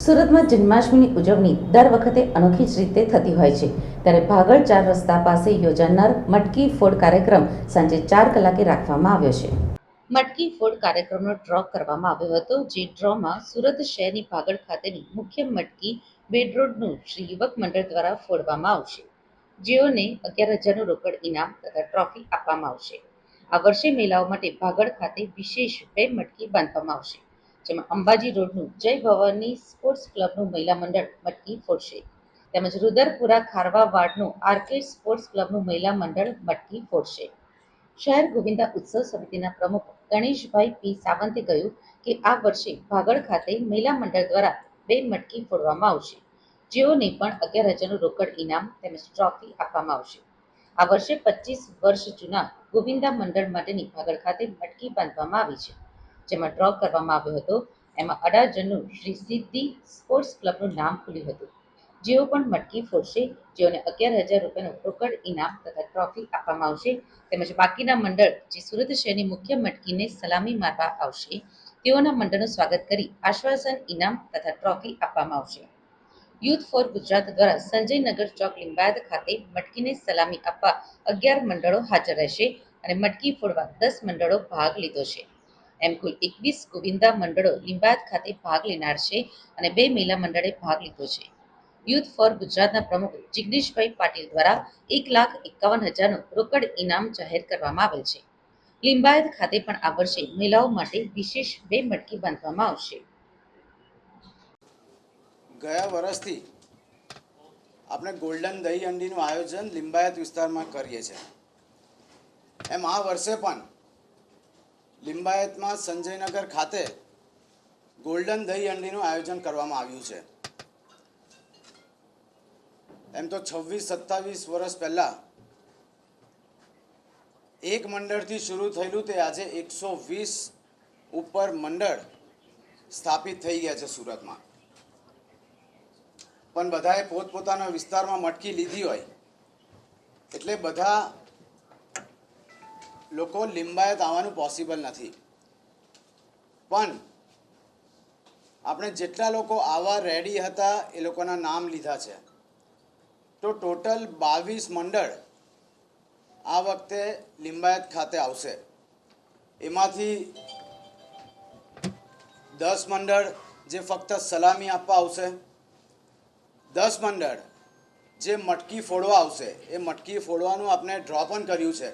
સુરતમાં જન્માષ્ટમીની ઉજવણી દર વખતે અનોખી જ રીતે થતી હોય છે, ત્યારે ભાગળ 4 રસ્તા પાસે યોજાનાર મટકી ફોડ કાર્યક્રમ સાંજે 4 કલાકે રાખવામાં આવ્યો છે. મટકી ફોડ કાર્યક્રમનો ડ્રો કરવામાં આવ્યો હતો, જે ડ્રોમાં સુરત શહેરની ભાગળ ખાતેની મુખ્ય મટકી બેડ રોડનું શ્રી યુવક મંડળ દ્વારા ફોડવામાં આવશે, જેઓને 11,000નું રોકડ ઇનામ તથા ટ્રોફી આપવામાં આવશે. આ વર્ષે મહિલાઓ માટે ભાગળ ખાતે વિશેષ 2 મટકી બાંધવામાં આવશે, જેમાં અંબાજી રોડનું જય ભવાની સ્પોર્ટ્સ ક્લબનું મહિલા મંડળ મટકી ફોડશે, તેમજ રુદરપુરા ખારવા વાડનું આર્કેડ સ્પોર્ટ્સ ક્લબનું મહિલા મંડળ મટકી ફોડશે. શહેર ગોવિંદા ઉત્સવ સમિતિના પ્રમુખ ગણેશભાઈ પી સાવંતે કહ્યું કે આ વર્ષે ભાગળ ખાતે મહિલા મંડળ દ્વારા 2 મટકી ફોડવામાં આવશે, જેઓને પણ 11,000નું રોકડ ઇનામ તેમજ ટ્રોફી આપવામાં આવશે. આ વર્ષે 25 વર્ષ જૂના ગોવિંદા મંડળ માટેની ભાગળ ખાતે મટકી બાંધવામાં આવી છે, જેમાં ડ્રો કરવામાં આવ્યો હતો. એમાં અડાજણનું શ્રી સિદ્ધિ સ્પોર્ટ્સ ક્લબનું નામ ખુલ્યું હતું, જેઓ પણ મટકી ફોડશે, જેઓને 11,000 રૂપિયાનું રોકડ ઇનામ તથા ટ્રોફી આપવામાં આવશે, તેમજ બાકીના મંડળ જે સુરત શહેરની મુખ્ય મટકીને સલામી મારવા આવશે, તેઓના મંડળનું સ્વાગત કરી આશ્વાસન, ઇનામ તથા ટ્રોફી આપવામાં આવશે. યુથ ફોર ગુજરાત દ્વારા સંજયનગર ચોક લિંબાયત ખાતે મટકીને સલામી આપવા 11 મંડળો હાજર રહેશે અને મટકી ફોડવા 10 મંડળો ભાગ લીધો છે. એમ કુલ 21 ગોવિંદા મંડળો લિંબાયત ખાતે ભાગ લેનાર છે અને 2 મહિલા મંડળે ભાગ લીધો છે. યુથ ફોર ગુજરાતના પ્રમુખ જિગ્નેશભાઈ પાટીલ દ્વારા 1,51,000નું રોકડ ઇનામ જાહેર કરવામાં આવેલ છે. લિંબાયત ખાતે પણ આ વર્ષે મહિલાઓ માટે વિશેષ 2 મટકી બાંધવામાં આવશે. ગયા વર્ષથી આપણે ગોલ્ડન દહીં હંડીનું આયોજન લિંબાયત વિસ્તારમાં કરીએ છીએ. એમ આ વર્ષે પણ લિંબાયતમાં સંજયનગર ખાતે ગોલ્ડન દહીં હંડીનું આયોજન કરવામાં આવ્યું છે. એમ તો 26-27 વર્ષ પહેલાં એક મંડળથી શરૂ થયેલું તે આજે 120 ઉપર મંડળ સ્થાપિત થઈ ગયા છે સુરતમાં. પણ બધાએ પોતપોતાના વિસ્તારમાં મટકી લીધી હોય એટલે બધા લોકો લિંબાયત આવવાનું પોસિબલ નથી. પણ આપણે જેટલા લોકો આવવા રેડી હતા એ લોકોના નામ લીધા છે, તો ટોટલ 22 મંડળ આ વખતે લિંબાયત ખાતે આવશે. એમાંથી 10 મંડળ જે ફક્ત સલામી આપવા આવશે, 10 મંડળ જે મટકી ફોડવા આવશે. એ મટકી ફોડવાનું આપણે ડ્રો પણ કર્યું છે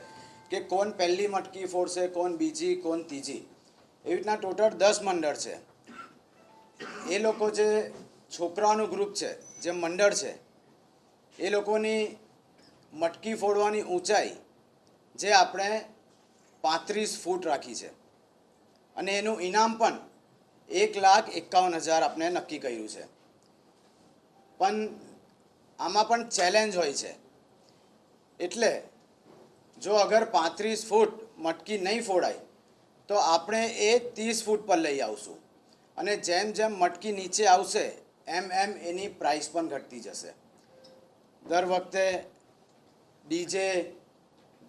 કે કોણ પહેલી મટકી ફોડશે, કોણ બીજી, કોણ ત્રીજી, એવી રીતના ટોટલ 10 મંડળ છે. એ લોકો જે છોકરાઓનું ગ્રુપ છે, જે મંડળ છે, એ લોકોની મટકી ફોડવાની ઊંચાઈ જે આપણે 35 ફૂટ રાખી છે અને એનું ઇનામ પણ 1,51,000 આપણે નક્કી કર્યું છે. પણ આમાં પણ ચેલેન્જ હોય છે, એટલે જો અગર 35 ફૂટ મટકી નહીં ફોડાય તો આપણે એ 30 ફૂટ પર લઈ આવશું અને જેમ જેમ મટકી નીચે આવશે એમ એમ એની પ્રાઇસ પણ ઘટતી જશે. દર વખતે ડીજે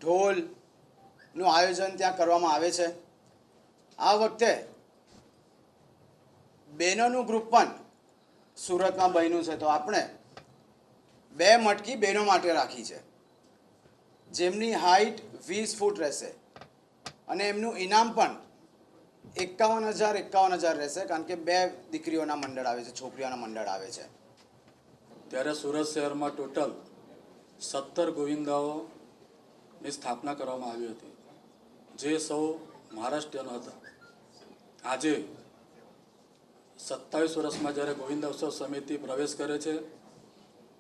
ઢોલનું આયોજન ત્યાં કરવામાં આવે છે. આ વખતે બહેનોનું ગ્રુપ પણ સુરતમાં બન્યું છે, તો આપણે 2 મટકી બહેનો માટે રાખી છે, જેમની હાઈટ 20 ફૂટ રહેશે અને એમનું ઇનામ પણ 51,000 રહેશે, કારણ કે 2 દીકરીઓના મંડળ આવે છે, છોકરીઓના મંડળ આવે છે. ત્યારે સુરત શહેરમાં ટોટલ 17 ગોવિંદાઓની સ્થાપના કરવામાં આવી હતી, જે સૌ મહારાષ્ટ્રીયનો હતા. આજે 27 વર્ષમાં જ્યારે ગોવિંદા ઉત્સવ સમિતિ પ્રવેશ કરે છે,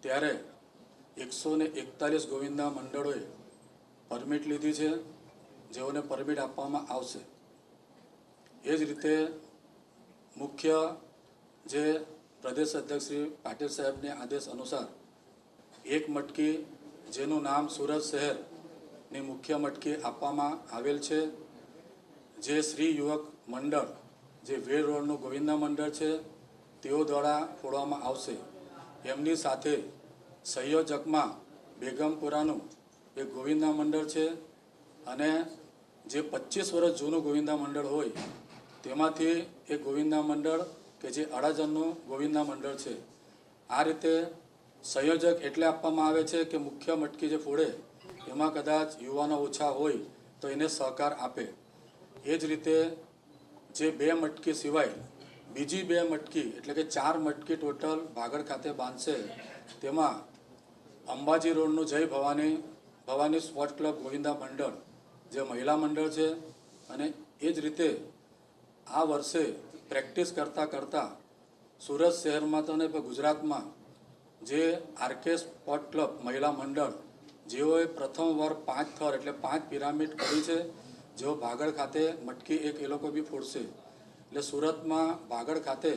ત્યારે 141 ગોવિંદા મંડળોએ પરમિટ લીધી છે, જેઓને પરમિટ આપવામાં આવશે. એ જ રીતે મુખ્ય જે પ્રદેશ અધ્યક્ષ શ્રી પાટીલ સાહેબને આદેશ અનુસાર 1 મટકી જેનું નામ સુરત શહેરની મુખ્ય મટકી આપવામાં આવેલ છે, જે શ્રી યુવક મંડળ જે વેડ રોડનું ગોવિંદા મંડળ છે તેઓ દ્વારા ફોડવામાં આવશે. એમની સાથે સંયોજકમાં બેગમપુરાનું એક ગોવિંદા મંડળ છે અને જે 25 વર્ષ જૂનું ગોવિંદા મંડળ હોય તેમાંથી એક ગોવિંદા મંડળ કે કે જે અડાજણનું ગોવિંદા મંડળ છે. આ રીતે સંયોજક એટલે આપવામાં આવે છે કે મુખ્ય મટકી જે ફોડે એમાં કદાચ યુવાનો ઓછા હોય તો એને સહકાર આપે. એ જ રીતે જે 2 મટકી સિવાય બીજી 2 મટકી એટલે કે 4 મટકી ટોટલ ભાગળ ખાતે બાંધશે. તેમાં અંબાજી રોડનું જય ભવાની સ્પોર્ટ ક્લબ ગોવિંદા મંડળ જે મહિલા મંડળ છે, અને એ જ રીતે આ વર્ષે પ્રેક્ટિસ કરતાં સુરત શહેરમાં તો ને ગુજરાતમાં જે આરકે સ્પોર્ટ ક્લબ મહિલા મંડળ જેઓએ પ્રથમવાર 5 થર એટલે 5 પિરામિડ કરી છે, જેઓ ભાગળ ખાતે મટકી એક એ લોકો બી ફોડશે. એટલે સુરતમાં ભાગળ ખાતે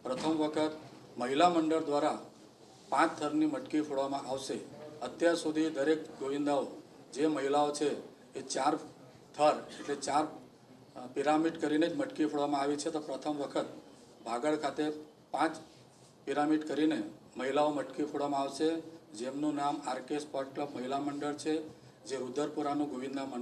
પ્રથમ વખત મહિલા મંડળ દ્વારા 5 થરની મટકી ફોડવામાં આવશે. અત્યાર સુધી દરેક ગોવિંદાઓ જે મહિલાઓ છે એ 4 થર એટલે 4 પિરામિડ કરીને જ મટકી ફોડવામાં આવી છે. તો પ્રથમ વખત ભાગળ ખાતે 5 પિરામિડ કરીને મહિલાઓ મટકી ફોડવામાં આવશે, જેમનું નામ આરકે સ્પોર્ટ ક્લબ મહિલા મંડળ છે, જે રુદ્રપુરાનું ગોવિંદા મંડળ